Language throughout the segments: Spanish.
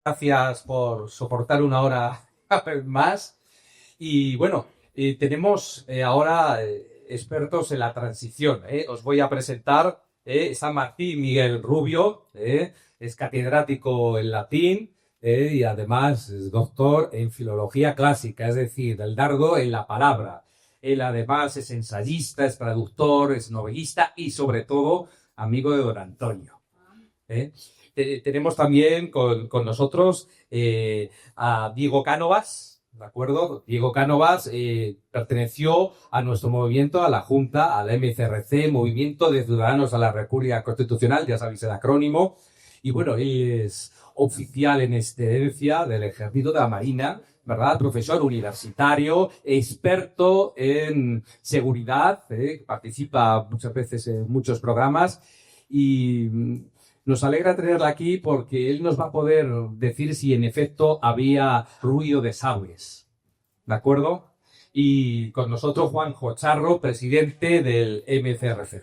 Gracias por soportar una hora más. Y bueno, tenemos ahora expertos en la transición. Os voy a presentar San Martín Miguel Rubio, es catedrático en latín y además es doctor en filología clásica, es decir, el dardo en la palabra. Él además es ensayista, es traductor, es novelista y sobre todo amigo de don Antonio. Tenemos también con nosotros a Diego Cánovas, ¿de acuerdo? Diego Cánovas perteneció a nuestro movimiento, a la Junta, al MCRC, Movimiento de Ciudadanos a la República Constitucional, ya sabéis el acrónimo, y bueno, él es oficial en excedencia del Ejército de la Marina, ¿verdad? Profesor universitario, experto en seguridad, participa muchas veces en muchos programas y nos alegra tenerla aquí porque él nos va a poder decir si en efecto había ruido de sables, ¿de acuerdo? Y con nosotros Juanjo Charro, presidente del MCRC.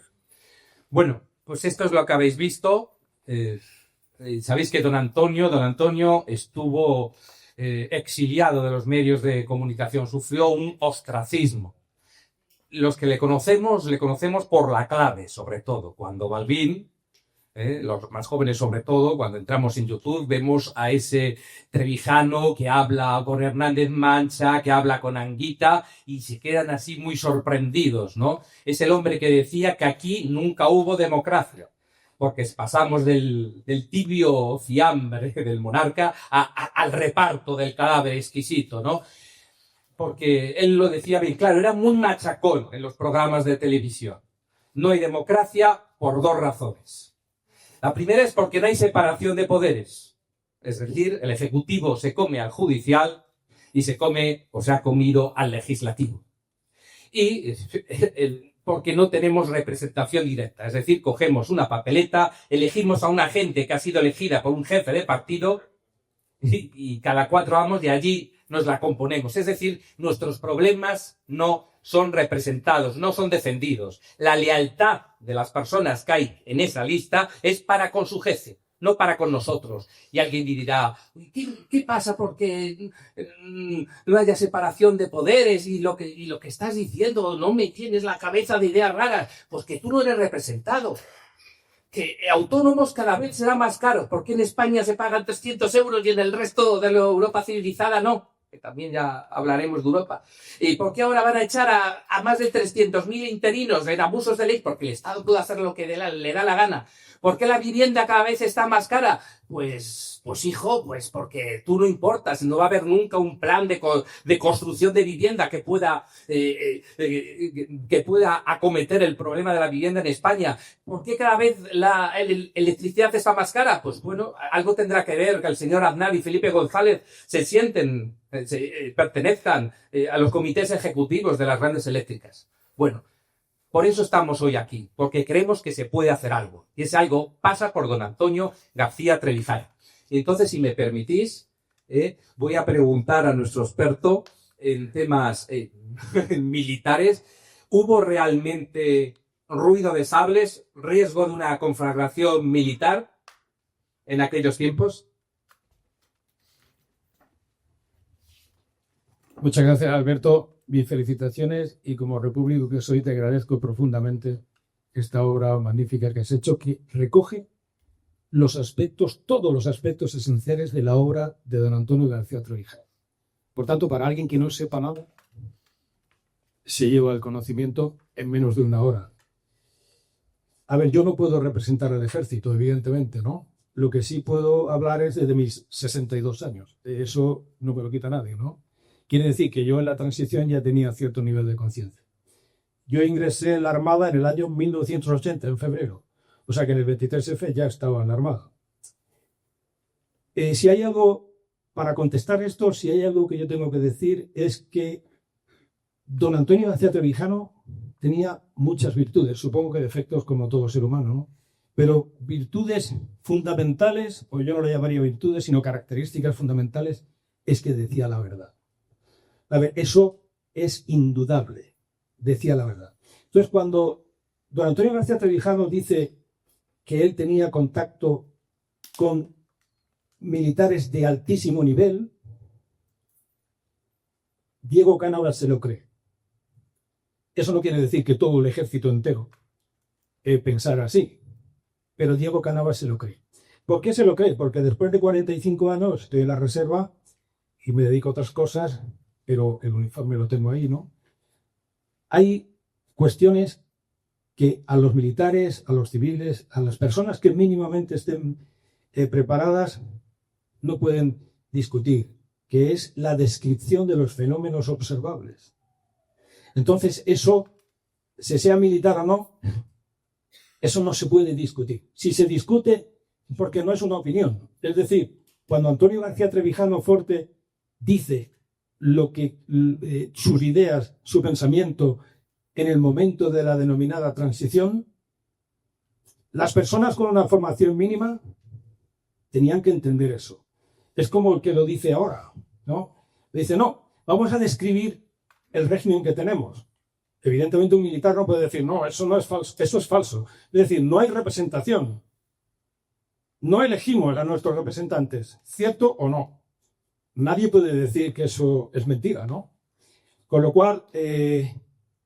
Bueno, pues esto es lo que habéis visto. Sabéis que don Antonio estuvo exiliado de los medios de comunicación, sufrió un ostracismo. Los que le conocemos por la clave, sobre todo, cuando Balbín, los más jóvenes sobre todo, cuando entramos en YouTube, vemos a ese trevijano que habla con Hernández Mancha, que habla con Anguita, y se quedan así muy sorprendidos, ¿no? Es el hombre que decía que aquí nunca hubo democracia, porque pasamos del tibio fiambre del monarca al reparto del cadáver exquisito, ¿no? Porque él lo decía bien claro, era muy machacón en los programas de televisión. No hay democracia por dos razones. La primera es porque no hay separación de poderes. Es decir, el Ejecutivo se come al Judicial y se come o se ha comido al Legislativo. Y porque no tenemos representación directa. Es decir, cogemos una papeleta, elegimos a una gente que ha sido elegida por un jefe de partido y cada 4 años de allí nos la componemos. Es decir, nuestros problemas no son representados, no son defendidos. La lealtad de las personas que hay en esa lista es para con su jefe, no para con nosotros. Y alguien dirá, ¿qué pasa porque no haya separación de poderes y lo que estás diciendo no me tienes la cabeza de ideas raras? Pues que tú no eres representado. Que autónomos cada vez será más caro. ¿Por qué en España se pagan 300 euros y en el resto de la Europa civilizada no? Que también ya hablaremos de Europa. ¿Y por qué ahora van a echar a más de 300.000 interinos en abusos de ley? Porque el Estado puede hacer lo que le da la gana. ¿Por qué la vivienda cada vez está más cara? Pues hijo, pues porque tú no importas, no va a haber nunca un plan de construcción de vivienda que pueda acometer el problema de la vivienda en España. ¿Por qué cada vez la electricidad está más cara? Pues bueno, algo tendrá que ver que el señor Aznar y Felipe González pertenezcan a los comités ejecutivos de las grandes eléctricas. Bueno, por eso estamos hoy aquí, porque creemos que se puede hacer algo. Y ese algo pasa por don Antonio García Trevijano. Y entonces, si me permitís, voy a preguntar a nuestro experto en temas militares. ¿Hubo realmente ruido de sables, riesgo de una conflagración militar en aquellos tiempos? Muchas gracias, Alberto. Mis felicitaciones y como repúblico que soy te agradezco profundamente esta obra magnífica que has hecho, que recoge todos los aspectos esenciales de la obra de don Antonio García Trevijano. Por tanto, para alguien que no sepa nada, se lleva el conocimiento en menos de una hora. A ver, yo no puedo representar al ejército, evidentemente, ¿no? Lo que sí puedo hablar es de mis 62 años. De eso no me lo quita nadie, ¿no? Quiere decir que yo en la transición ya tenía cierto nivel de conciencia. Yo ingresé en la Armada en el año 1980, en febrero. O sea que en el 23F ya estaba en la Armada. Si hay algo, para contestar esto, si hay algo que yo tengo que decir es que don Antonio García Trevijano tenía muchas virtudes, supongo que defectos como todo ser humano, ¿no? Pero virtudes fundamentales, o yo no lo llamaría virtudes, sino características fundamentales, es que decía la verdad. A ver, eso es indudable, decía la verdad. Entonces, cuando don Antonio García Trevijano dice que él tenía contacto con militares de altísimo nivel, Diego Cánovas se lo cree. Eso no quiere decir que todo el ejército entero pensara así, pero Diego Cánovas se lo cree. ¿Por qué se lo cree? Porque después de 45 años estoy en la reserva y me dedico a otras cosas, pero el uniforme lo tengo ahí, ¿no? Hay cuestiones que a los militares, a los civiles, a las personas que mínimamente estén preparadas, no pueden discutir, que es la descripción de los fenómenos observables. Entonces, eso, se sea militar o no, eso no se puede discutir. Si se discute, porque no es una opinión. Es decir, cuando Antonio García Trevijano Forte dice lo que sus ideas, su pensamiento en el momento de la denominada transición, las personas con una formación mínima tenían que entender eso. Es como el que lo dice ahora, ¿no? Dice, no, vamos a describir el régimen que tenemos. Evidentemente un militar no puede decir, no, eso no es falso, eso es falso. Es decir, no hay representación. No elegimos a nuestros representantes, ¿cierto o no? Nadie puede decir que eso es mentira, ¿no? Con lo cual,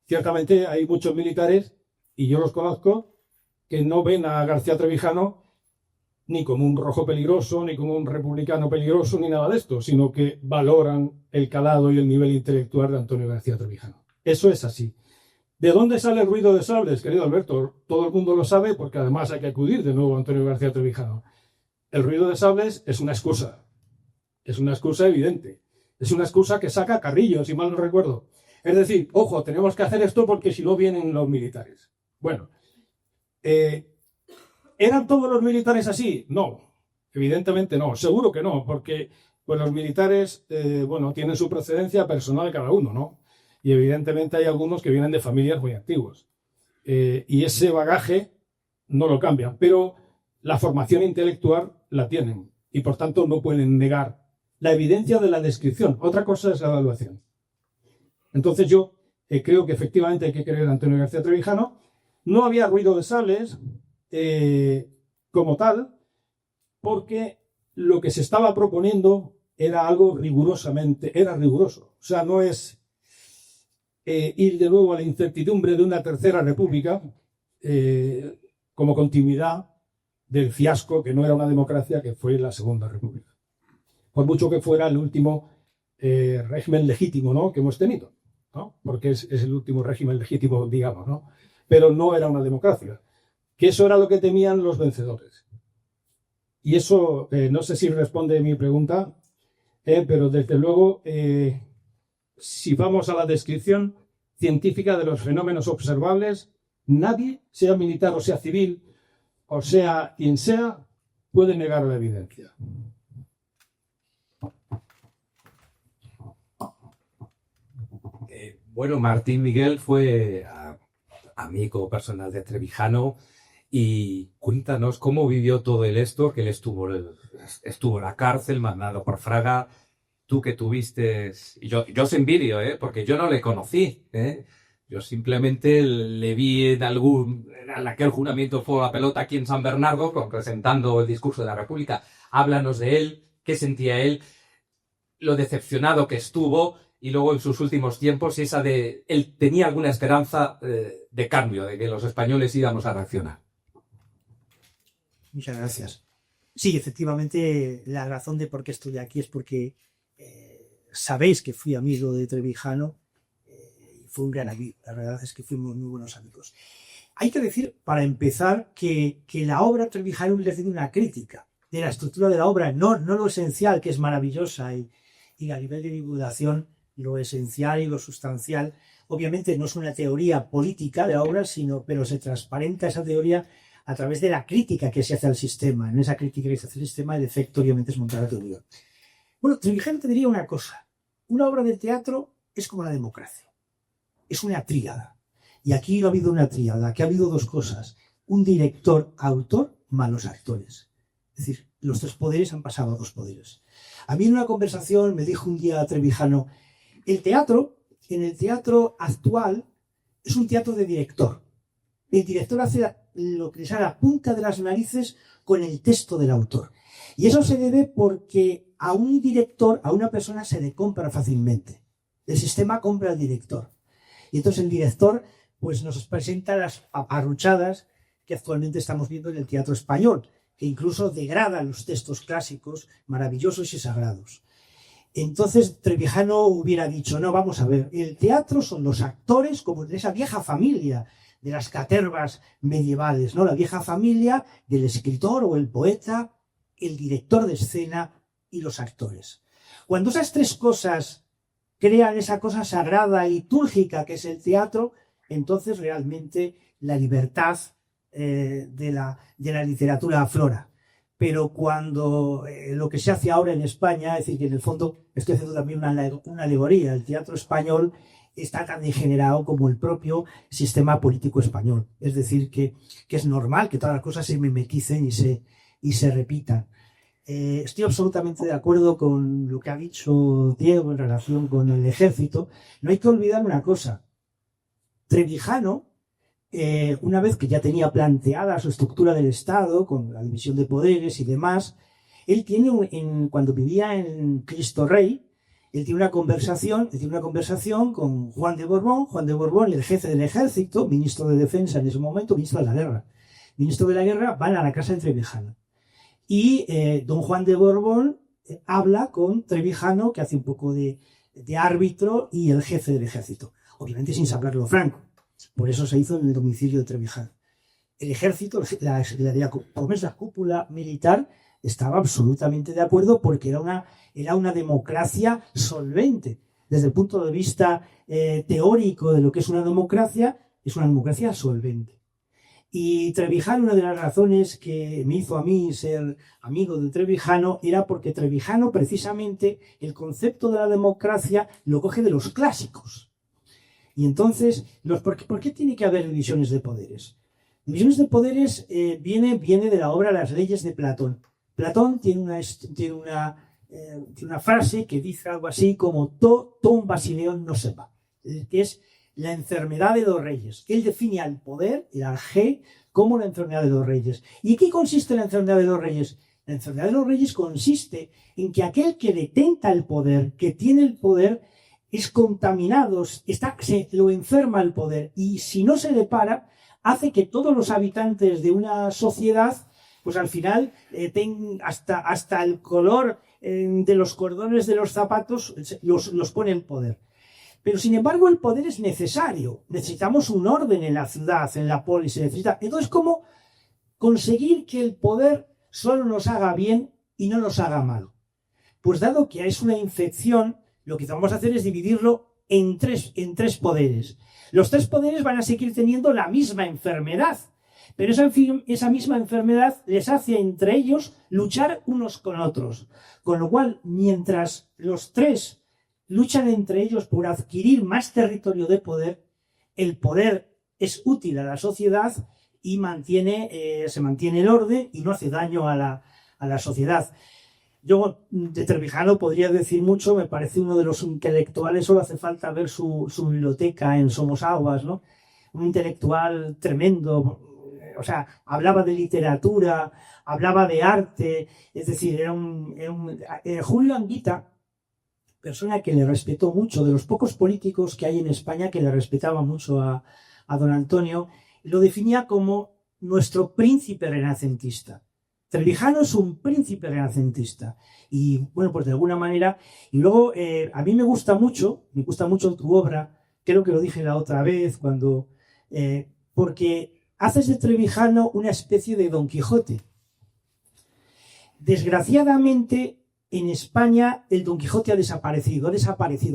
ciertamente hay muchos militares, y yo los conozco, que no ven a García Trevijano ni como un rojo peligroso, ni como un republicano peligroso, ni nada de esto, sino que valoran el calado y el nivel intelectual de Antonio García Trevijano. Eso es así. ¿De dónde sale el ruido de sables, querido Alberto? Todo el mundo lo sabe, porque además hay que acudir de nuevo a Antonio García Trevijano. El ruido de sables es una excusa evidente. Es una excusa que saca Carrillo, si mal no recuerdo. Es decir, ojo, tenemos que hacer esto porque si no vienen los militares. Bueno, ¿eran todos los militares así? No, evidentemente no. Seguro que no, porque pues, los militares, tienen su procedencia personal cada uno, ¿no? Y evidentemente hay algunos que vienen de familias muy antiguas. Y ese bagaje no lo cambian, pero la formación intelectual la tienen y por tanto no pueden negar la evidencia de la descripción. Otra cosa es la evaluación. Entonces yo creo que efectivamente hay que creer a Antonio García Trevijano. No había ruido de sables como tal, porque lo que se estaba proponiendo era algo riguroso. O sea, no es ir de nuevo a la incertidumbre de una tercera república como continuidad del fiasco que no era una democracia, que fue la Segunda República. Por mucho que fuera el último régimen legítimo, ¿no?, que hemos tenido, ¿no? Porque es el último régimen legítimo, digamos, ¿no? Pero no era una democracia. Que eso era lo que temían los vencedores. Y eso, no sé si responde mi pregunta, pero desde luego, si vamos a la descripción científica de los fenómenos observables, nadie, sea militar o sea civil, o sea quien sea, puede negar la evidencia. Bueno, Martín Miguel fue amigo personal de Trevijano y cuéntanos cómo vivió todo esto, que él estuvo en la cárcel, mandado por Fraga, tú que tuviste... Yo os envidio, porque yo no le conocí, Yo simplemente le vi en aquel juramento fue la pelota aquí en San Bernardo, presentando el discurso de la República. Háblanos de él, qué sentía él, lo decepcionado que estuvo, y luego en sus últimos tiempos, él tenía alguna esperanza de cambio, de que los españoles íbamos a reaccionar. Muchas gracias. Sí, efectivamente, la razón de por qué estoy aquí es porque sabéis que fui amigo de Trevijano y fue un gran amigo. La verdad es que fuimos muy buenos amigos. Hay que decir, para empezar, que la obra Trevijano le tiene una crítica de la estructura de la obra, no lo esencial, que es maravillosa, y a nivel de divulgación, lo esencial y lo sustancial. Obviamente no es una teoría política de la obra, pero se transparenta esa teoría a través de la crítica que se hace al sistema. En esa crítica que se hace al sistema, el efecto obviamente es montar la teoría. Bueno, Trevijano te diría una cosa. Una obra de teatro es como la democracia. Es una tríada. Y aquí no ha habido una tríada, aquí ha habido dos cosas. Un director, autor, malos actores. Es decir, los tres poderes han pasado a dos poderes. A mí en una conversación me dijo un día Trevijano, en el teatro actual, es un teatro de director. El director hace lo que les da la punta de las narices con el texto del autor. Y eso se debe porque a un director, a una persona se le compra fácilmente. El sistema compra al director. Y entonces el director pues nos presenta las paparruchadas que actualmente estamos viendo en el teatro español, que incluso degradan los textos clásicos maravillosos y sagrados. Entonces Trevijano hubiera dicho, no, vamos a ver, el teatro son los actores como de esa vieja familia de las catervas medievales, ¿no? La vieja familia del escritor o el poeta, el director de escena y los actores. Cuando esas tres cosas crean esa cosa sagrada y litúrgica que es el teatro, entonces realmente la libertad de la literatura aflora. Pero cuando lo que se hace ahora en España, es decir, que en el fondo estoy haciendo también una alegoría, el teatro español está tan degenerado como el propio sistema político español. Es decir, que es normal que todas las cosas se mimeticen y se repitan. Estoy absolutamente de acuerdo con lo que ha dicho Diego en relación con el ejército. No hay que olvidar una cosa. Trevijano, una vez que ya tenía planteada su estructura del Estado, con la división de poderes y demás, él tiene, cuando vivía en Cristo Rey, él tiene una conversación con Juan de Borbón, el jefe del ejército, ministro de Defensa en ese momento, ministro de la Guerra. Ministro de la Guerra, van a la casa de Trevijano. Y don Juan de Borbón habla con Trevijano, que hace un poco de árbitro, y el jefe del ejército. Obviamente sin saberlo Franco. Por eso se hizo en el domicilio de Trevijano. El ejército, por lo menos la cúpula militar, estaba absolutamente de acuerdo porque era una democracia solvente. Desde el punto de vista teórico de lo que es una democracia solvente. Y Trevijano, una de las razones que me hizo a mí ser amigo de Trevijano era porque Trevijano, precisamente, el concepto de la democracia lo coge de los clásicos. Y entonces, ¿por qué tiene que haber divisiones de poderes? Divisiones de poderes viene de la obra Las leyes de Platón. Platón tiene una frase que dice algo así como «Ton basileon no sepa», que es la enfermedad de los reyes. Él define al poder, el arjé, como la enfermedad de los reyes. ¿Y en qué consiste la enfermedad de los reyes? La enfermedad de los reyes consiste en que aquel que detenta el poder, que tiene el poder, es contaminado, lo enferma el poder. Y si no se le para, hace que todos los habitantes de una sociedad, pues al final, hasta el color de los cordones de los zapatos los pone el poder. Pero sin embargo el poder es necesario. Necesitamos un orden en la ciudad, en la polis. Entonces, ¿cómo conseguir que el poder solo nos haga bien y no nos haga mal? Pues dado que es una infección, lo que vamos a hacer es dividirlo en tres poderes. Los tres poderes van a seguir teniendo la misma enfermedad, pero esa misma enfermedad les hace entre ellos luchar unos con otros. Con lo cual, mientras los tres luchan entre ellos por adquirir más territorio de poder, el poder es útil a la sociedad y se mantiene el orden y no hace daño a la sociedad. Yo de Trevijano podría decir mucho, me parece uno de los intelectuales, solo hace falta ver su biblioteca en Somosaguas, ¿no? Un intelectual tremendo, o sea, hablaba de literatura, hablaba de arte, es decir, Julio Anguita, persona que le respetó mucho, de los pocos políticos que hay en España que le respetaba mucho a don Antonio, lo definía como nuestro príncipe renacentista. Trevijano es un príncipe renacentista. Y bueno, pues de alguna manera, y luego a mí me gusta mucho tu obra, creo que lo dije la otra vez, porque haces de Trevijano una especie de Don Quijote. Desgraciadamente, en España el Don Quijote ha desaparecido.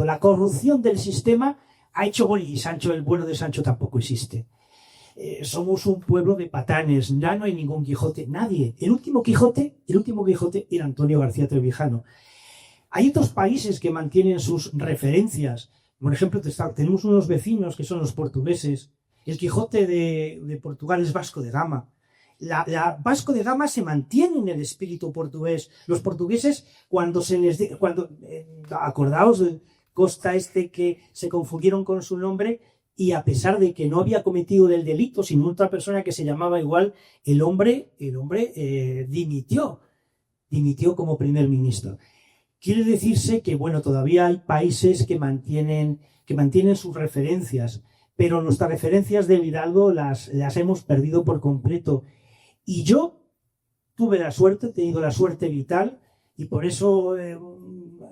La corrupción del sistema ha hecho y Sancho, el bueno de Sancho tampoco existe. Somos un pueblo de patanes, ya no hay ningún Quijote, nadie. El último Quijote era Antonio García Trevijano. Hay otros países que mantienen sus referencias. Por ejemplo, tenemos unos vecinos que son los portugueses. El Quijote de Portugal es Vasco de Gama. La Vasco de Gama se mantiene en el espíritu portugués. Los portugueses, acordaos de Costa que se confundieron con su nombre, y a pesar de que no había cometido el delito, sino otra persona que se llamaba igual, el hombre dimitió como primer ministro. Quiere decirse que, bueno, todavía hay países que mantienen sus referencias, pero nuestras referencias de Hidalgo las hemos perdido por completo. Y yo he tenido la suerte vital, y por eso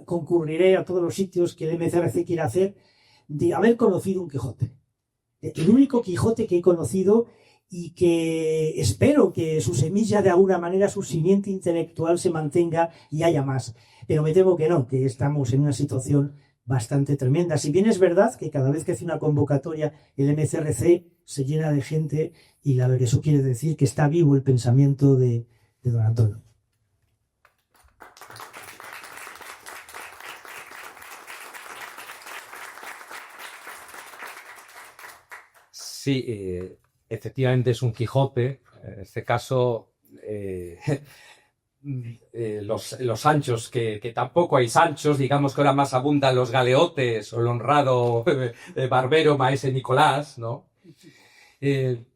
concurriré a todos los sitios que el MCRC quiera hacer, de haber conocido un Quijote. El único Quijote que he conocido, y que espero que su semilla, de alguna manera, su simiente intelectual se mantenga y haya más. Pero me temo que no, que estamos en una situación bastante tremenda. Si bien es verdad que cada vez que hace una convocatoria el MCRC se llena de gente, y la verdad, eso quiere decir que está vivo el pensamiento de don Antonio. Sí, efectivamente es un Quijote. En este caso, los Sanchos, que tampoco hay Sanchos, digamos que ahora más abundan los galeotes o el honrado barbero maese Nicolás, ¿no? El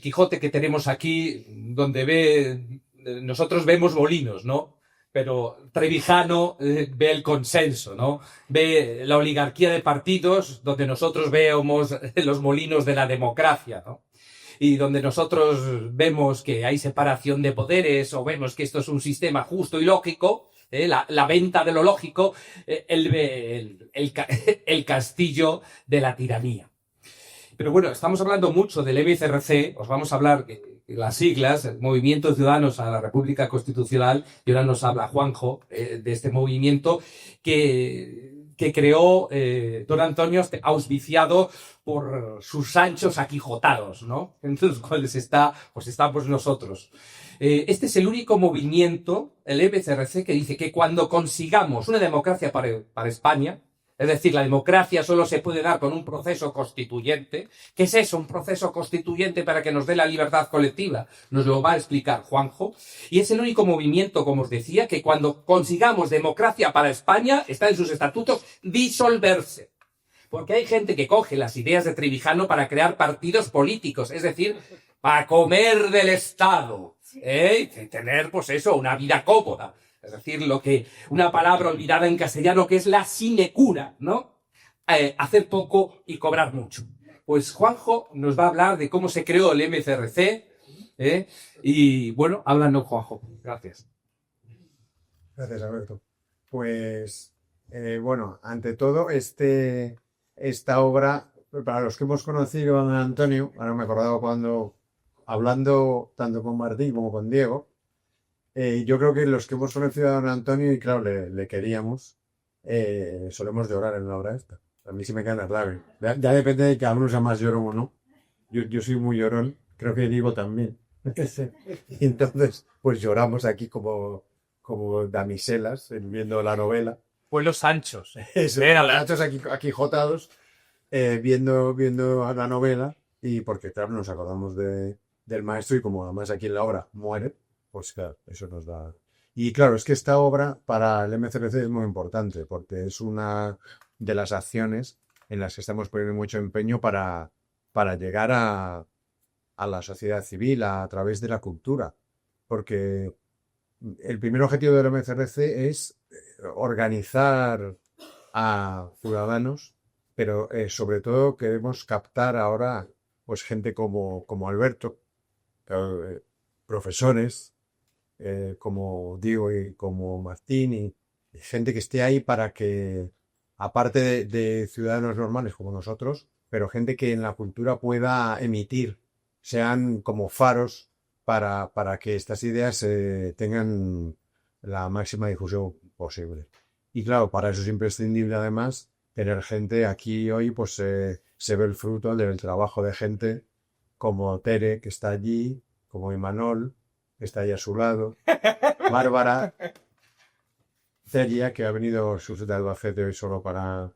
Quijote que tenemos aquí, donde nosotros vemos molinos, ¿no? Pero Trevijano ve el consenso, ¿no? Ve la oligarquía de partidos, donde nosotros vemos los molinos de la democracia, ¿no? Y donde nosotros vemos que hay separación de poderes, o vemos que esto es un sistema justo y lógico, la venta de lo lógico, él ve el castillo de la tiranía. Pero bueno, estamos hablando mucho del MCRC, os vamos a hablar las siglas, el Movimiento Ciudadanos a la República Constitucional, y ahora nos habla Juanjo de este movimiento que creó don Antonio, auspiciado por sus Sanchos aquijotados, ¿no? Entre los cuales estamos nosotros. Este es el único movimiento, el MCRC, que dice que cuando consigamos una democracia para España, es decir, la democracia solo se puede dar con un proceso constituyente. ¿Qué es eso, un proceso constituyente para que nos dé la libertad colectiva? Nos lo va a explicar Juanjo. Y es el único movimiento, como os decía, que cuando consigamos democracia para España, está en sus estatutos, disolverse. Porque hay gente que coge las ideas de Trevijano para crear partidos políticos, es decir, para comer del Estado, y tener, pues eso, una vida cómoda. Es decir, una palabra olvidada en castellano, que es la sinecura, ¿no? Hacer poco y cobrar mucho. Pues Juanjo nos va a hablar de cómo se creó el MCRC, y bueno, háblanos, Juanjo. Gracias. Gracias, Alberto. Pues, bueno, ante todo, esta obra, para los que hemos conocido a don Antonio, ahora me he acordado cuando, hablando tanto con Martín como con Diego, yo creo que los que hemos conocido a don Antonio, y claro, le queríamos, solemos llorar en la obra esta. A mí sí me caen las lágrimas. Ya depende de que alguno sea más llorón o no. Yo soy muy llorón, creo que Diego también. Y entonces, pues lloramos aquí como damiselas viendo la novela. Pues los Sanchos. Eso, los aquí jotados, viendo la novela, y porque claro, nos acordamos del maestro, y como además aquí en la obra muere, pues claro, eso nos da. Y claro, es que esta obra para el MCRC es muy importante, porque es una de las acciones en las que estamos poniendo mucho empeño para llegar a la sociedad civil a través de la cultura. Porque el primer objetivo del MCRC es organizar a ciudadanos, pero sobre todo queremos captar ahora pues gente como Alberto, profesores, como Diego y como Martín, y gente que esté ahí para que, aparte de ciudadanos normales como nosotros, pero gente que en la cultura pueda emitir, sean como faros para que estas ideas tengan la máxima difusión posible. Y claro, para eso es imprescindible además tener gente aquí hoy, pues se ve el fruto del trabajo de gente como Tere, que está allí, como Imanol, que está ahí a su lado, Bárbara, Celia, que ha venido de Albacete hoy solo para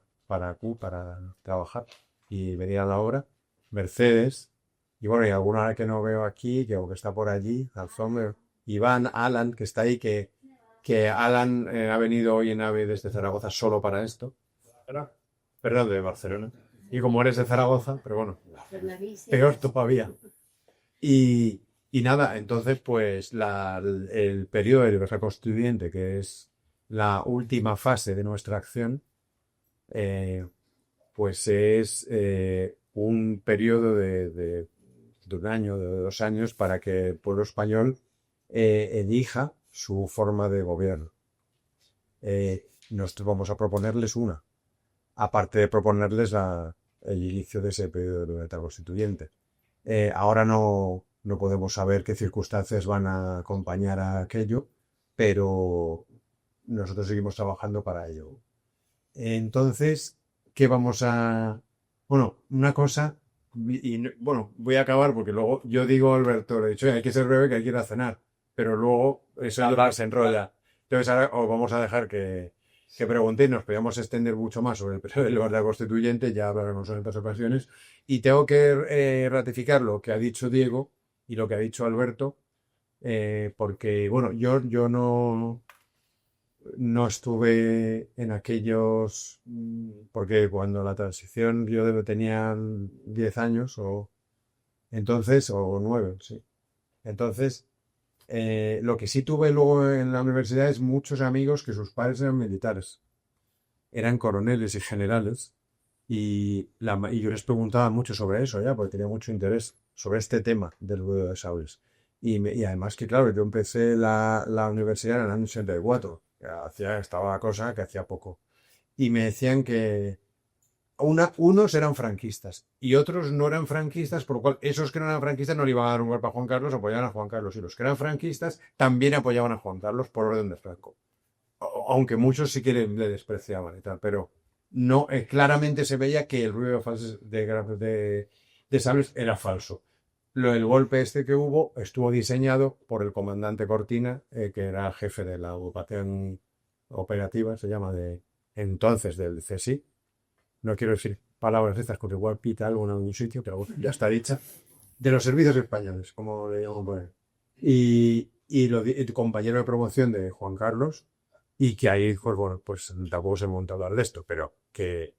trabajar y venir a la obra, Mercedes, y bueno, y alguna que no veo aquí, que está por allí, Alzheimer, Iván, Alan, que está ahí, que Alan ha venido hoy en AVE desde Zaragoza solo para esto. Perdón, de Barcelona. Y como eres de Zaragoza, pero bueno, peor todavía. Y nada, entonces pues el periodo de libertad constituyente, que es la última fase de nuestra acción, pues es un periodo de un año, de 2 años, para que el pueblo español elija su forma de gobierno. Nosotros vamos a proponerles una, aparte de proponerles el inicio de ese periodo de libertad constituyente. Ahora no podemos saber qué circunstancias van a acompañar a aquello, pero nosotros seguimos trabajando para ello. Entonces, ¿qué vamos a...? Bueno, una cosa, bueno, voy a acabar porque luego yo digo a Alberto, le he dicho, hay que ser breve, que hay que ir a cenar, pero luego eso ya se enrolla. Entonces ahora os vamos a dejar que preguntéis, nos podíamos extender mucho más sobre el periodo de libertad constituyente, ya hablaremos en otras ocasiones, y tengo que ratificar lo que ha dicho Diego y lo que ha dicho Alberto, porque, bueno, yo no estuve en aquellos, porque cuando la transición tenía 10 años o 9, sí. Entonces, lo que sí tuve luego en la universidad es muchos amigos que sus padres eran militares, eran coroneles y generales, y yo les preguntaba mucho sobre eso ya, porque tenía mucho interés sobre este tema del ruido de sables. Y además que, claro, yo empecé la universidad en el año 84, estaba la cosa que hacía poco. Y me decían que unos eran franquistas y otros no eran franquistas, por lo cual esos que no eran franquistas no le iban a dar un golpe a Juan Carlos, apoyaban a Juan Carlos, y los que eran franquistas también apoyaban a Juan Carlos por orden de Franco. Aunque muchos sí que le despreciaban y tal, pero no, claramente se veía que el ruido de sables era falso. El golpe este que hubo estuvo diseñado por el comandante Cortina, que era jefe de la agrupación operativa, se llama entonces del CSI. No quiero decir palabras estas, porque igual pita algo en algún sitio, pero bueno, ya está dicha. De los servicios españoles, como le llaman por ahí. Y el compañero de promoción de Juan Carlos, y que ahí, pues bueno, pues tampoco se monta a hablar de esto, pero que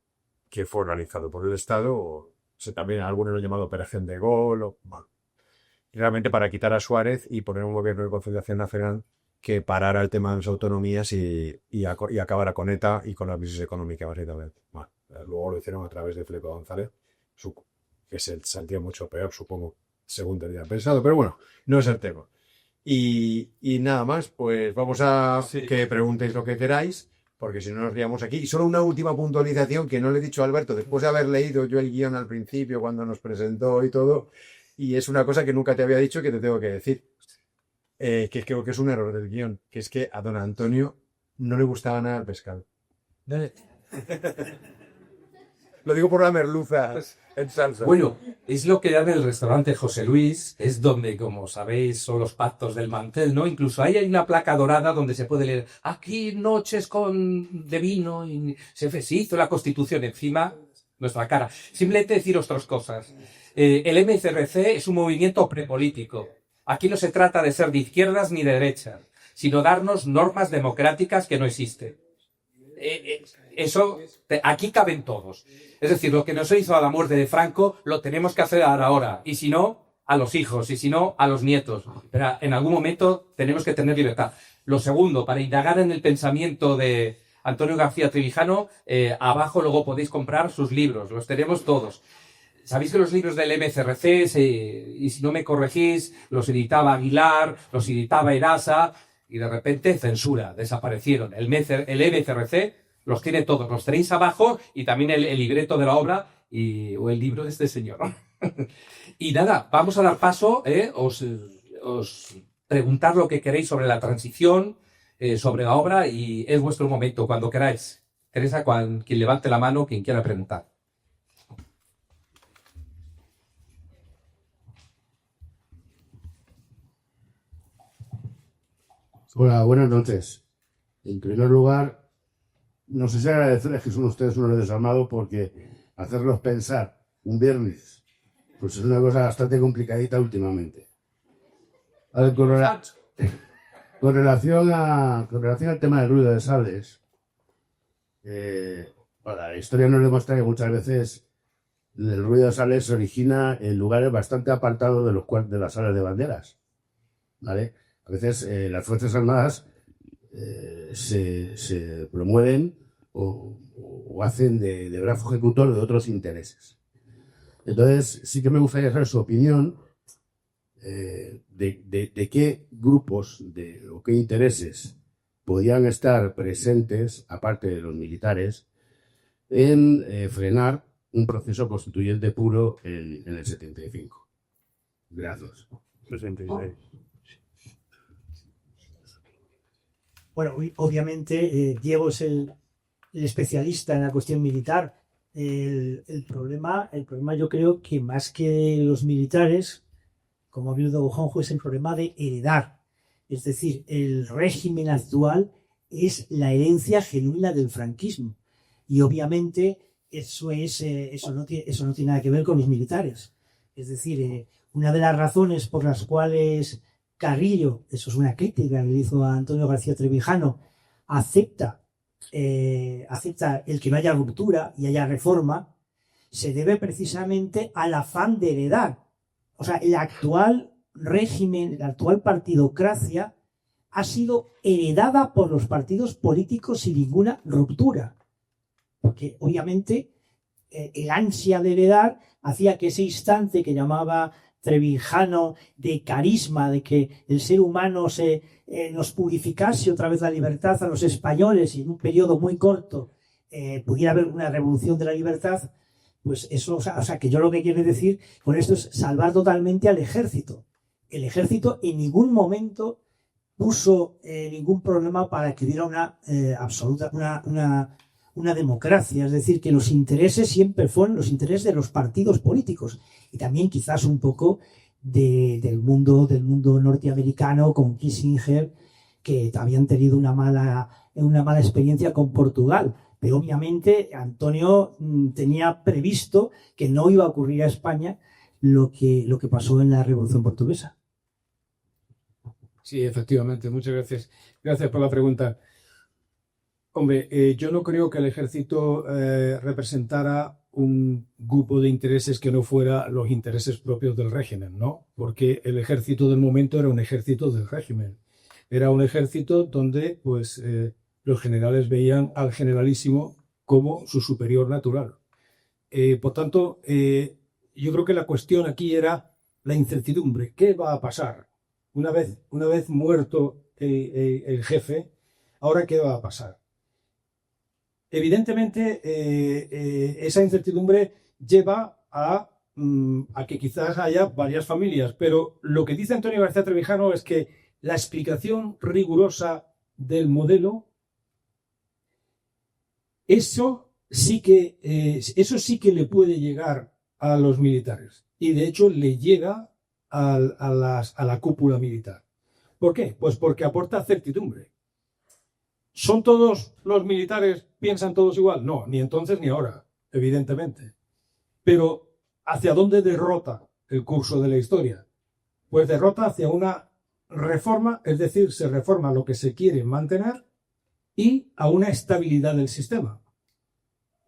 fue organizado por el Estado, también algunos lo han llamado Operación de Gol, bueno, realmente para quitar a Suárez y poner un gobierno de concentración nacional que parara el tema de las autonomías y acabara con ETA y con la crisis económica, básicamente. Bueno, luego lo hicieron a través de Felipe González, que se sentía mucho peor, supongo, según tenía pensado, pero bueno, no es el tema. Y nada más, pues vamos a que preguntéis lo que queráis, porque si no nos liamos aquí. Y solo una última puntualización que no le he dicho a Alberto, después de haber leído yo el guión al principio, cuando nos presentó y todo, y es una cosa que nunca te había dicho que te tengo que decir, que creo que es un error del guión, que es que a don Antonio no le gustaba nada el pescado. Lo digo por la merluza en salsa. Bueno, es lo que dan en el restaurante José Luis, es donde, como sabéis, son los pactos del mantel, ¿no? Incluso ahí hay una placa dorada donde se puede leer, aquí noches de vino, y se hizo la Constitución encima, nuestra cara. Simplemente decir otras cosas. El MCRC es un movimiento prepolítico. Aquí no se trata de ser de izquierdas ni de derechas, sino darnos normas democráticas que no existen. Aquí caben todos. Es decir, lo que no se hizo a la muerte de Franco, lo tenemos que hacer ahora. Y si no, a los hijos. Y si no, a los nietos. Pero en algún momento tenemos que tener libertad. Lo segundo, para indagar en el pensamiento de Antonio García Trevijano, abajo luego podéis comprar sus libros. Los tenemos todos. Sabéis que los libros del MCRC, y si no me corregís, los editaba Aguilar, los editaba Erasa, y de repente censura, desaparecieron. El MCRC los tiene todos, los tenéis abajo, y también el libreto de la obra o el libro de este señor. Y nada, vamos a dar paso, os preguntar lo que queréis sobre la transición, sobre la obra, y es vuestro momento, cuando queráis. Teresa, quien levante la mano, quien quiera preguntar. Hola, buenas noches. En primer lugar, no sé si agradecerles que son ustedes unos desarmados, porque hacerlos pensar un viernes, pues es una cosa bastante complicadita últimamente. Ahora, con relación al tema del ruido de sables, la historia nos demuestra que muchas veces el ruido de sales se origina en lugares bastante apartados de las salas de banderas, ¿vale? A veces las Fuerzas Armadas se promueven o hacen de brazo ejecutor de otros intereses. Entonces, sí que me gustaría saber su opinión de qué grupos o qué intereses podían estar presentes, aparte de los militares, en frenar un proceso constituyente puro en el 75. Gracias. 66. Bueno, obviamente Diego es el especialista en la cuestión militar. El problema yo creo que más que los militares, como ha habido Juanjo, es el problema de heredar. Es decir, el régimen actual es la herencia genuina del franquismo. Y obviamente eso no tiene nada que ver con los militares. Es decir, una de las razones por las cuales Carrillo, eso es una crítica que le hizo a Antonio García Trevijano, acepta el que no haya ruptura y haya reforma, se debe precisamente al afán de heredar. O sea, el actual régimen, la actual partidocracia ha sido heredada por los partidos políticos sin ninguna ruptura. Porque obviamente el ansia de heredar hacía que ese instante que llamaba Trevijano de carisma, de que el ser humano nos purificase otra vez la libertad a los españoles y en un periodo muy corto pudiera haber una revolución de la libertad, pues eso, o sea, que yo lo que quiero decir con esto es salvar totalmente al ejército. El ejército en ningún momento puso ningún problema para que hubiera una democracia, es decir, que los intereses siempre fueron los intereses de los partidos políticos y también quizás un poco del mundo norteamericano con Kissinger, que habían tenido una mala experiencia con Portugal. Pero obviamente Antonio tenía previsto que no iba a ocurrir a España lo que pasó en la Revolución Portuguesa. Sí, efectivamente. Muchas gracias. Gracias por la pregunta. Hombre, yo no creo que el ejército representara un grupo de intereses que no fuera los intereses propios del régimen, ¿no? Porque el ejército del momento era un ejército del régimen. Era un ejército donde, pues, los generales veían al generalísimo como su superior natural. Por tanto, yo creo que la cuestión aquí era la incertidumbre. ¿Qué va a pasar? Una vez muerto el jefe, ¿ahora qué va a pasar? Evidentemente, esa incertidumbre lleva a que quizás haya varias familias, pero lo que dice Antonio García Trevijano es que la explicación rigurosa del modelo, eso sí que le puede llegar a los militares y de hecho le llega a la cúpula militar. ¿Por qué? Pues porque aporta certidumbre. ¿Son todos los militares, piensan todos igual? No, ni entonces ni ahora, evidentemente. Pero ¿hacia dónde derrota el curso de la historia? Pues derrota hacia una reforma, es decir, se reforma lo que se quiere mantener y a una estabilidad del sistema.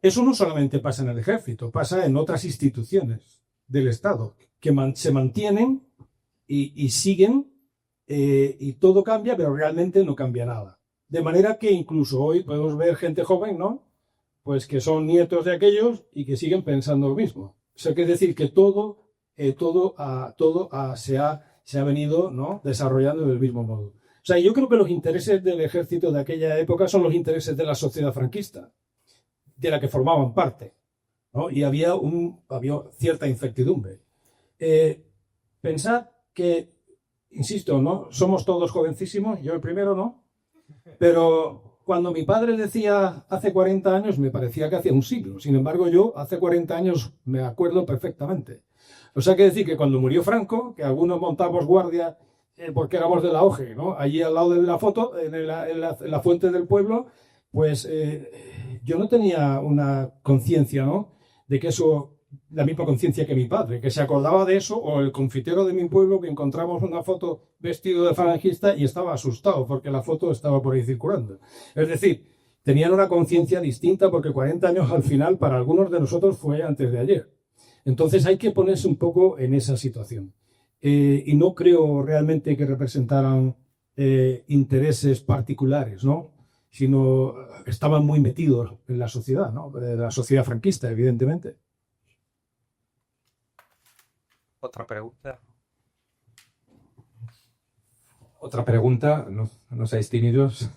Eso no solamente pasa en el ejército, pasa en otras instituciones del Estado que se mantienen y siguen y todo cambia, pero realmente no cambia nada. De manera que incluso hoy podemos ver gente joven, ¿no? Pues que son nietos de aquellos y que siguen pensando lo mismo. O sea, que es decir que todo se ha venido, ¿no?, desarrollando del mismo modo. O sea, yo creo que los intereses del ejército de aquella época son los intereses de la sociedad franquista, de la que formaban parte, ¿no? Y había cierta incertidumbre. Pensad que, insisto, ¿no?, somos todos jovencísimos, yo el primero, ¿no? Pero cuando mi padre decía hace 40 años, me parecía que hacía un siglo. Sin embargo, yo hace 40 años me acuerdo perfectamente. O sea, que decir que cuando murió Franco, que algunos montamos guardia porque éramos de la OGE, ¿no?, allí al lado de la foto, en la fuente del pueblo, pues yo no tenía una conciencia, ¿no?, de que eso, la misma conciencia que mi padre, que se acordaba de eso, o el confitero de mi pueblo, que encontramos una foto vestido de falangista y estaba asustado porque la foto estaba por ahí circulando. Es decir, tenían una conciencia distinta porque 40 años al final para algunos de nosotros fue antes de ayer. Entonces hay que ponerse un poco en esa situación. Y no creo realmente que representaran intereses particulares, ¿no? Sino estaban muy metidos en la sociedad, ¿no? La sociedad franquista, evidentemente. Otra pregunta. Otra pregunta, no seáis tímidos.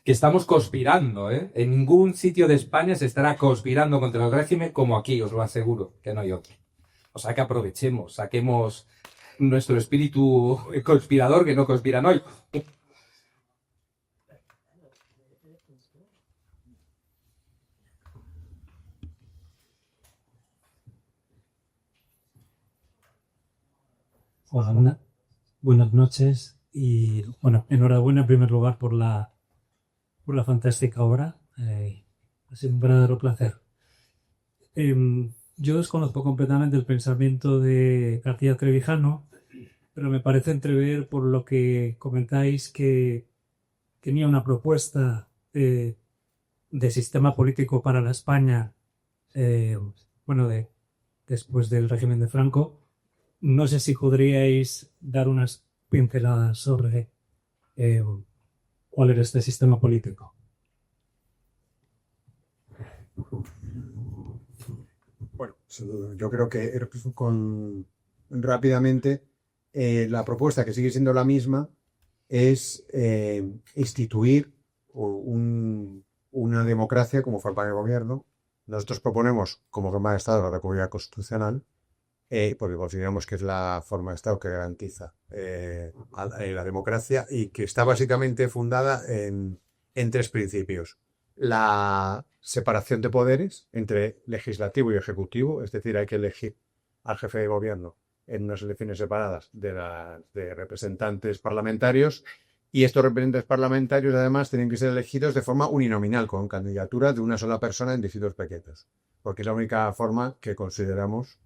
Que estamos conspirando, ¿eh? En ningún sitio de España se estará conspirando contra el régimen como aquí, os lo aseguro, que no hay otro. O sea que aprovechemos, saquemos nuestro espíritu conspirador, que no conspiran hoy. Hola, buenas noches y bueno, enhorabuena en primer lugar por la fantástica obra. Ha sido un verdadero placer. Yo desconozco completamente el pensamiento de García Trevijano, pero me parece entrever por lo que comentáis que tenía una propuesta de sistema político para la España, después del régimen de Franco. No sé si podríais dar unas pinceladas sobre cuál era este sistema político. Bueno, yo creo que rápidamente la propuesta, que sigue siendo la misma, es instituir una democracia como forma de gobierno. Nosotros proponemos como forma de Estado la República Constitucional, porque consideramos que es la forma de Estado que garantiza la democracia y que está básicamente fundada en tres principios. La separación de poderes entre legislativo y ejecutivo, es decir, hay que elegir al jefe de gobierno en unas elecciones separadas de representantes parlamentarios, y estos representantes parlamentarios además tienen que ser elegidos de forma uninominal, con candidatura de una sola persona en distritos pequeños, porque es la única forma que consideramos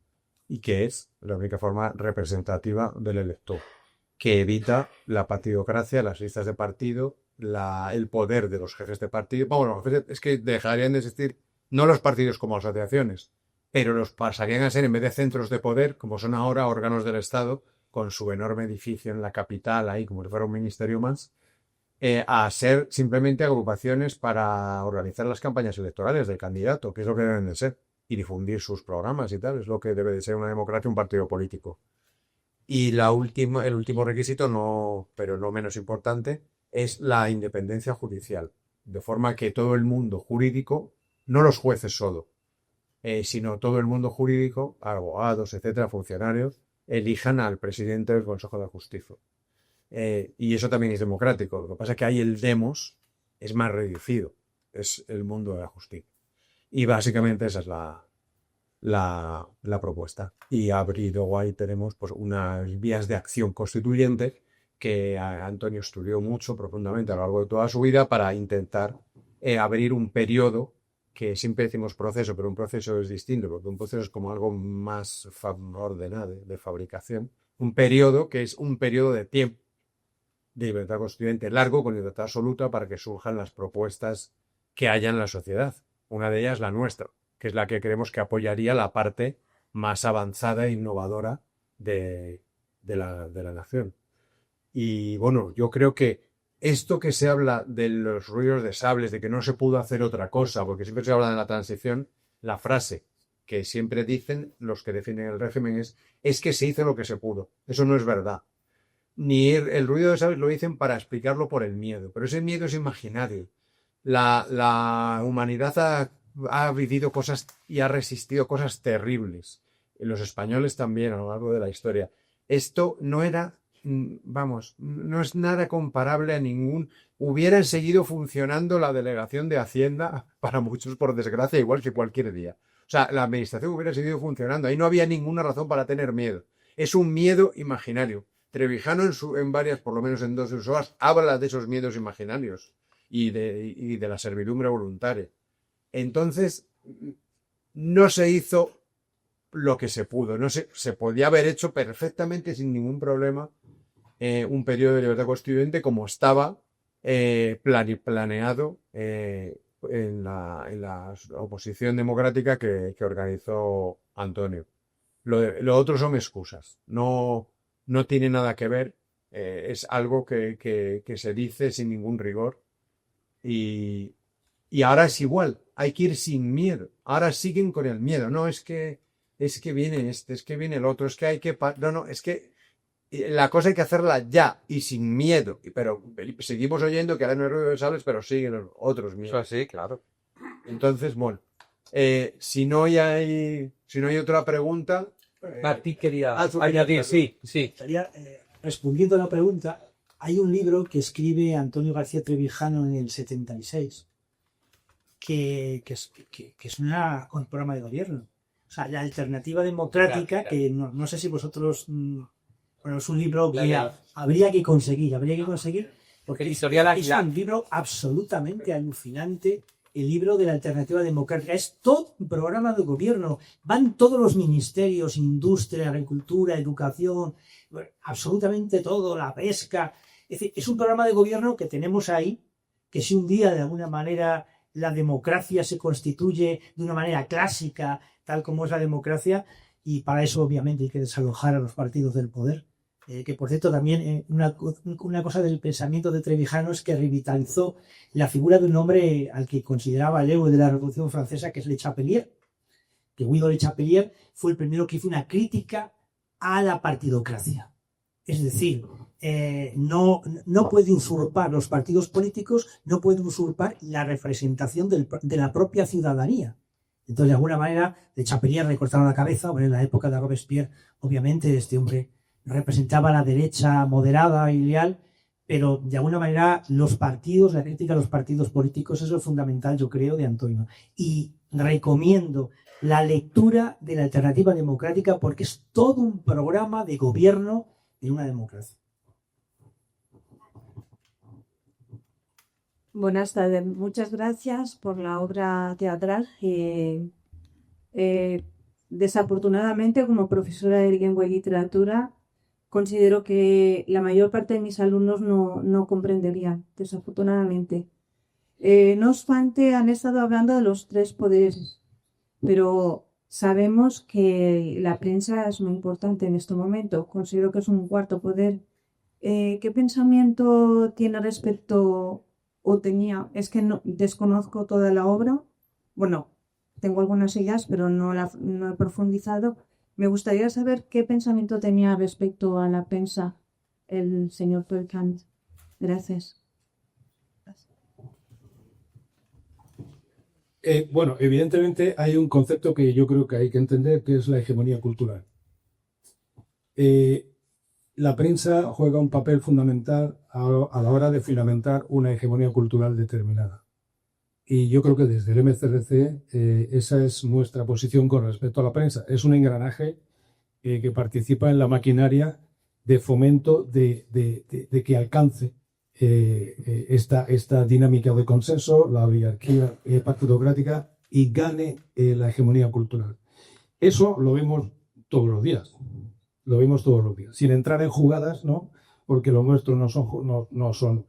y que es la única forma representativa del elector, que evita la partidocracia, las listas de partido, el poder de los jefes de partido. Bueno, es que dejarían de existir no los partidos como asociaciones, pero los pasarían a ser, en vez de centros de poder, como son ahora, órganos del Estado, con su enorme edificio en la capital, ahí como si fuera un ministerio más, a ser simplemente agrupaciones para organizar las campañas electorales del candidato, que es lo que deben de ser, y difundir sus programas y tal, es lo que debe de ser una democracia, un partido político. Y el último requisito, pero no menos importante, es la independencia judicial, de forma que todo el mundo jurídico, no los jueces solo, sino todo el mundo jurídico, abogados, etcétera, funcionarios, elijan al presidente del Consejo de Justicia. Y eso también es democrático. Lo que pasa es que ahí el demos es más reducido, es el mundo de la justicia. Y básicamente esa es la propuesta. Y luego ahí tenemos pues unas vías de acción constituyente que Antonio estudió mucho, profundamente a lo largo de toda su vida, para intentar abrir un periodo, que siempre decimos proceso, pero un proceso es distinto, porque un proceso es como algo más ordenado, de fabricación. Un periodo que es un periodo de tiempo de libertad constituyente largo, con libertad absoluta, para que surjan las propuestas que haya en la sociedad. Una de ellas la nuestra, que es la que creemos que apoyaría la parte más avanzada e innovadora de la nación. Y bueno, yo creo que esto que se habla de los ruidos de sables, de que no se pudo hacer otra cosa, porque siempre se habla de la transición, la frase que siempre dicen los que defienden el régimen es que se hizo lo que se pudo. Eso no es verdad. Ni el ruido de sables lo dicen para explicarlo por el miedo, pero ese miedo es imaginario. La humanidad ha vivido cosas y ha resistido cosas terribles. Y los españoles también a lo largo de la historia. Esto no era, no es nada comparable a ningún. Hubieran seguido funcionando la delegación de Hacienda, para muchos por desgracia, igual que cualquier día. O sea, la administración hubiera seguido funcionando. Ahí no había ninguna razón para tener miedo. Es un miedo imaginario. Trevijano en varias, por lo menos en 2 de sus obras, habla de esos miedos imaginarios y de la servidumbre voluntaria. Entonces, no se hizo lo que se pudo. Se podía haber hecho perfectamente sin ningún problema un periodo de libertad constituyente como estaba planeado en la oposición democrática que organizó Antonio. Lo otro son excusas. No tiene nada que ver. Es algo que se dice sin ningún rigor. Y ahora es igual. Hay que ir sin miedo. Ahora siguen con el miedo. No, es que viene este, es que viene el otro, es que hay que... No, es que la cosa hay que hacerla ya y sin miedo. Pero seguimos oyendo que ahora no hay ruido de sables, pero siguen los otros miedos. Eso así, claro. Entonces, bueno, si no hay otra pregunta... Martí quería Ah, tú añadir, querías, sí. Estaría, respondiendo a la pregunta, hay un libro que escribe Antonio García Trevijano en el 76, que es un programa de gobierno. O sea, la alternativa democrática, Claro. que no sé si vosotros... bueno, es un libro que Claro. habría que conseguir, porque Editorial es Águila. un libro absolutamente alucinante. El libro de la alternativa democrática es todo un programa de gobierno. Van todos los ministerios, industria, agricultura, educación, bueno, absolutamente todo, la pesca. Es decir, es un programa de gobierno que tenemos ahí, que si un día de alguna manera la democracia se constituye de una manera clásica, tal como es la democracia, y para eso obviamente hay que desalojar a los partidos del poder. Que por cierto también una cosa del pensamiento de Trevijano es que revitalizó la figura de un hombre al que consideraba el héroe de la Revolución Francesa, que es Le Chapelier, que Guido Le Chapelier fue el primero que hizo una crítica a la partidocracia. Es decir, no puede usurpar los partidos políticos, no puede usurpar la representación de la propia ciudadanía. Entonces, de alguna manera, Le Chapelier le cortaron la cabeza. Bueno, en la época de Robespierre, obviamente, este hombre representaba a la derecha moderada y leal, pero de alguna manera los partidos, la crítica a los partidos políticos, eso es fundamental, yo creo, de Antonio. Y recomiendo la lectura de la alternativa democrática porque es todo un programa de gobierno en una democracia. Buenas tardes, muchas gracias por la obra teatral. Desafortunadamente, como profesora de lengua y literatura, considero que la mayor parte de mis alumnos no comprenderían, desafortunadamente. No obstante, han estado hablando de los tres poderes, pero sabemos que la prensa es muy importante en este momento. Considero que es un cuarto poder. ¿Qué pensamiento tiene respecto o tenía? Es que desconozco toda la obra. Bueno, tengo algunas ideas, pero no he profundizado. Me gustaría saber qué pensamiento tenía respecto a la prensa el señor Pelkant. Gracias. Bueno, evidentemente hay un concepto que yo creo que hay que entender, que es la hegemonía cultural. La prensa juega un papel fundamental a la hora de fundamentar una hegemonía cultural determinada. Y yo creo que desde el MCRC esa es nuestra posición con respecto a la prensa. Es un engranaje que participa en la maquinaria de fomento de que alcance esta dinámica de consenso, la oligarquía partidocrática, y gane la hegemonía cultural. Eso lo vemos todos los días. Lo vemos todos los días. Sin entrar en jugadas, ¿no? Porque lo nuestro no son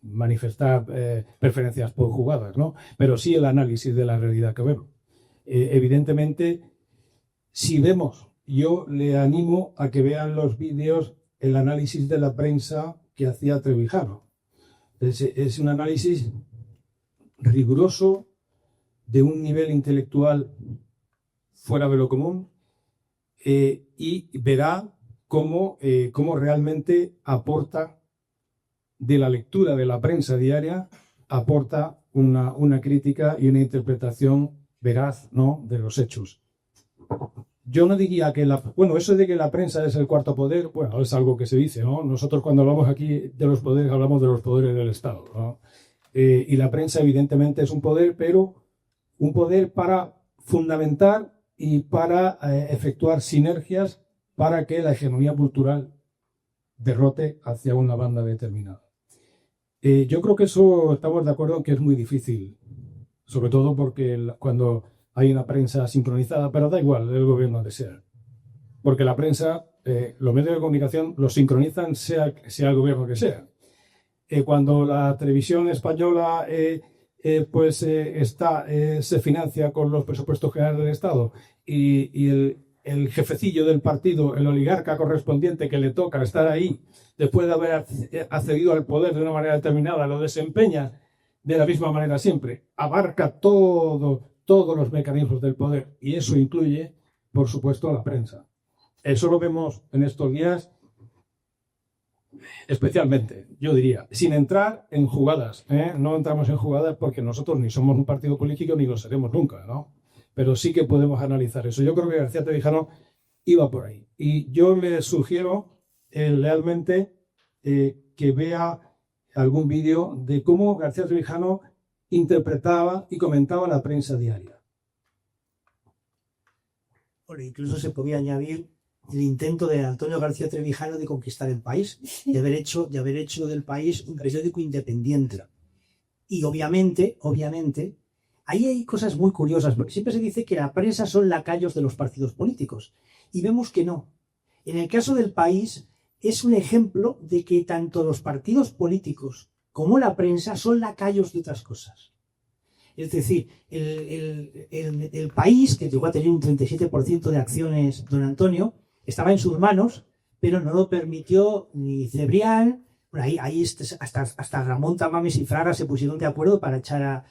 manifestar preferencias por jugadas, ¿no? Pero sí el análisis de la realidad que vemos. Evidentemente, si vemos, yo le animo a que vean los vídeos, el análisis de la prensa que hacía Trevijano. Es un análisis riguroso, de un nivel intelectual fuera de lo común, y verá cómo realmente aporta de la lectura de la prensa diaria, aporta una crítica y una interpretación veraz, ¿no?, de los hechos. Yo no diría que eso de que la prensa es el cuarto poder, bueno, es algo que se dice, ¿no? Nosotros cuando hablamos aquí de los poderes, hablamos de los poderes del Estado, ¿no? Y la prensa evidentemente es un poder, pero un poder para fundamentar y para efectuar sinergias para que la hegemonía cultural derrote hacia una banda determinada. Yo creo que eso estamos de acuerdo en que es muy difícil, sobre todo porque cuando hay una prensa sincronizada, pero da igual el gobierno que sea, porque la prensa, los medios de comunicación los sincronizan sea el gobierno que sea. Cuando la televisión española se financia con los presupuestos generales del Estado y el jefecillo del partido, el oligarca correspondiente que le toca estar ahí, después de haber accedido al poder de una manera determinada, lo desempeña de la misma manera siempre, abarca todos los mecanismos del poder, y eso incluye, por supuesto, a la prensa. Eso lo vemos en estos días especialmente, yo diría, sin entrar en jugadas, ¿eh? No entramos en jugadas porque nosotros ni somos un partido político ni lo seremos nunca, ¿no? Pero sí que podemos analizar eso. Yo creo que García Trevijano iba por ahí. Y yo le sugiero realmente que vea algún vídeo de cómo García Trevijano interpretaba y comentaba la prensa diaria. Bueno, incluso se podía añadir el intento de Antonio García Trevijano de conquistar el país, de haber hecho del país un periódico independiente. Y obviamente, ahí hay cosas muy curiosas, porque siempre se dice que la prensa son lacayos de los partidos políticos, y vemos que no. En el caso del país, es un ejemplo de que tanto los partidos políticos como la prensa son lacayos de otras cosas. Es decir, el país, que llegó a tener un 37% de acciones don Antonio, estaba en sus manos, pero no lo permitió ni Cebrián. Bueno, ahí hasta Ramón Tamames y Fraga se pusieron de acuerdo para echar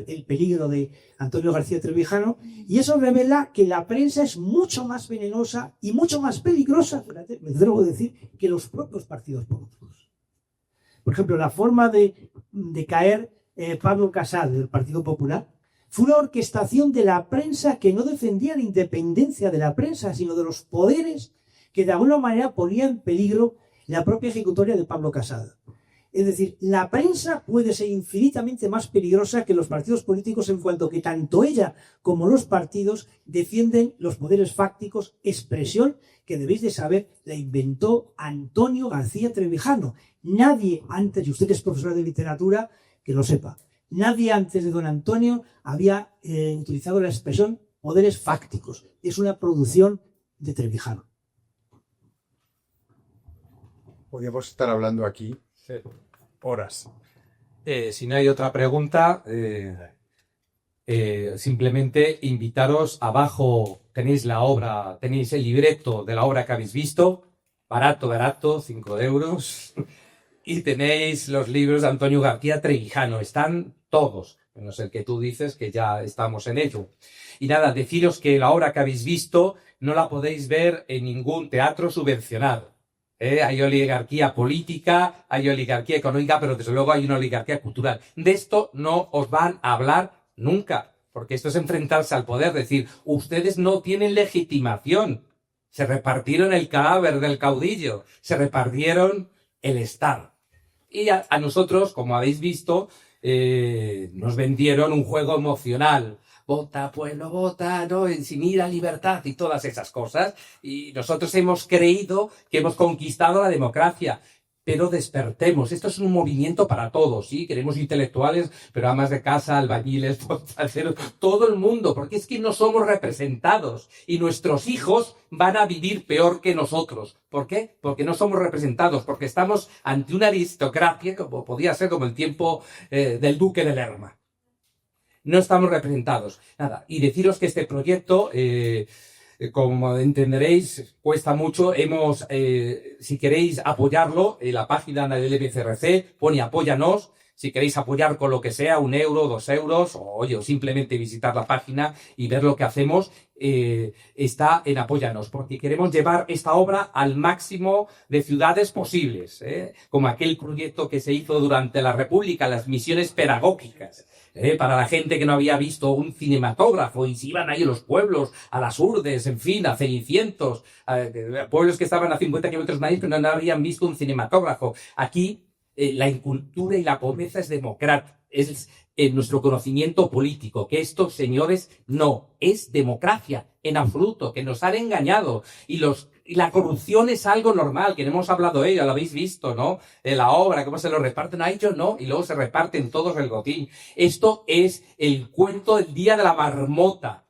el peligro de Antonio García Trevijano, y eso revela que la prensa es mucho más venenosa y mucho más peligrosa, me atrevo a decir, que los propios partidos políticos. Por ejemplo, la forma de caer Pablo Casado del Partido Popular fue una orquestación de la prensa que no defendía la independencia de la prensa, sino de los poderes que de alguna manera ponían en peligro la propia ejecutoria de Pablo Casado. Es decir, la prensa puede ser infinitamente más peligrosa que los partidos políticos en cuanto que tanto ella como los partidos defienden los poderes fácticos, expresión que debéis de saber la inventó Antonio García Trevijano. Nadie antes, y usted es profesor de literatura, que lo sepa, nadie antes de don Antonio había utilizado la expresión poderes fácticos. Es una producción de Trevijano. Podríamos estar hablando aquí horas. Si no hay otra pregunta, simplemente invitaros. Abajo tenéis la obra, tenéis el libreto de la obra que habéis visto, barato, 5 euros. Y tenéis los libros de Antonio García Trevijano, están todos, menos el que tú dices que ya estamos en ello. Y nada, deciros que la obra que habéis visto no la podéis ver en ningún teatro subvencionado. Hay oligarquía política, hay oligarquía económica, pero desde luego hay una oligarquía cultural. De esto no os van a hablar nunca, porque esto es enfrentarse al poder, decir, ustedes no tienen legitimación. Se repartieron el cadáver del caudillo, se repartieron el Estado. Y a nosotros, como habéis visto, nos vendieron un juego emocional. Vota, pueblo, vota, ¿no? Sin ir a libertad y todas esas cosas. Y nosotros hemos creído que hemos conquistado la democracia. Pero despertemos. Esto es un movimiento para todos, ¿sí? Queremos intelectuales, pero amas de casa, albañiles, portaceros, todo el mundo, porque es que no somos representados. Y nuestros hijos van a vivir peor que nosotros. ¿Por qué? Porque no somos representados, porque estamos ante una aristocracia, como podía ser como el tiempo del duque de Lerma. No estamos representados. Nada. Y deciros que este proyecto... como entenderéis, cuesta mucho. Si queréis apoyarlo, en la página del LBCRC pone apóyanos. Si queréis apoyar con lo que sea, 1 euro, 2 euros, o simplemente visitar la página y ver lo que hacemos, está en apóyanos, porque queremos llevar esta obra al máximo de ciudades posibles, como aquel proyecto que se hizo durante la República, las misiones pedagógicas. Para la gente que no había visto un cinematógrafo y se iban ahí a los pueblos, a las urdes, en fin, a Cenicientos, pueblos que estaban a 50 kilómetros de Madrid pero no habían visto un cinematógrafo. Aquí la incultura y la pobreza es democrática, es nuestro conocimiento político, que estos señores no, es democracia en absoluto, que nos han engañado y la corrupción es algo normal, que no hemos hablado de ello, lo habéis visto, ¿no? La obra, cómo se lo reparten a ellos, ¿no? Y luego se reparten todos el botín. Esto es el cuento del día de la marmota.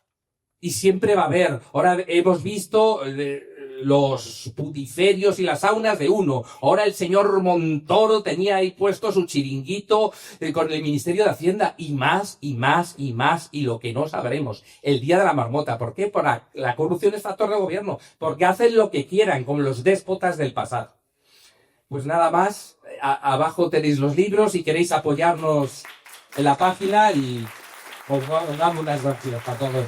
Y siempre va a haber. Ahora hemos visto los puticerios y las saunas de uno. Ahora el señor Montoro tenía ahí puesto su chiringuito con el Ministerio de Hacienda y más, y más, y más, y lo que no sabremos. El día de la marmota. ¿Por qué? Por la corrupción es factor de gobierno. Porque hacen lo que quieran, como los déspotas del pasado. Pues nada más. Abajo tenéis los libros si queréis apoyarnos en la página y os damos unas gracias a todos.